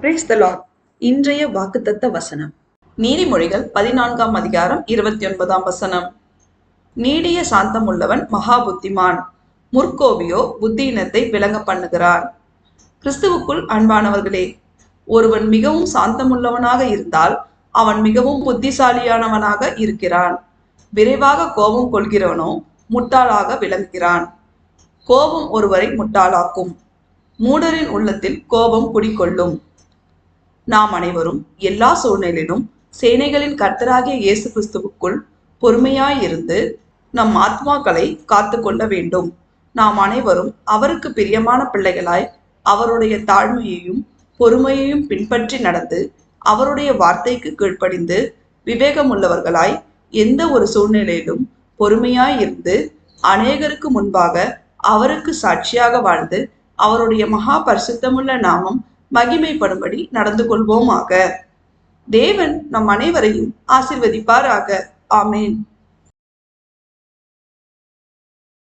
Praise the Lord. இன்றைய வாக்குத்தத்த வசனம் நீதிமொழிகள் 14ஆம் அதிகாரம் 29ஆம் வசனம். நீடிய சாந்தம் உள்ளவன் மகா புத்திமான், முற்கோபியோ புத்தியினத்தை விளங்க பண்ணுகிறான். கிறிஸ்துவுக்குள் அன்பானவர்களே, ஒருவன் மிகவும் சாந்தமுள்ளவனாக இருந்தால் அவன் மிகவும் புத்திசாலியானவனாக இருக்கிறான். விரைவாக கோபம் கொள்கிறவனோ முட்டாளாக விளங்குகிறான். கோபம் ஒருவரை முட்டாளாக்கும். மூடரின் உள்ளத்தில் கோபம் குடிகொள்ளும். நாம் அனைவரும் எல்லா சூழ்நிலையிலும் சேனைகளின் கர்த்தராகிய இயேசு கிறிஸ்துவுக்குள் பொறுமையாயிருந்து நம் ஆத்மாக்களை காத்து கொள்ள வேண்டும். நாம் அனைவரும் அவருக்கு பிரியமான பிள்ளைகளாய் அவருடைய தாழ்மையையும் பொறுமையையும் பின்பற்றி நடந்து அவருடைய வார்த்தைக்கு கீழ்ப்படிந்து விவேகமுள்ளவர்களாய் எந்த ஒரு சூழ்நிலையிலும் பொறுமையாயிருந்து அநேகருக்கு முன்பாக அவருக்கு சாட்சியாக வாழ்ந்து அவருடைய மகா பரிசுத்தமுள்ள நாமம் மகிமைப்படும்படி நடந்து கொள்வோமாக. தேவன் நம் அனைவரையும் ஆசீர்வதிப்பாராக. ஆமேன்.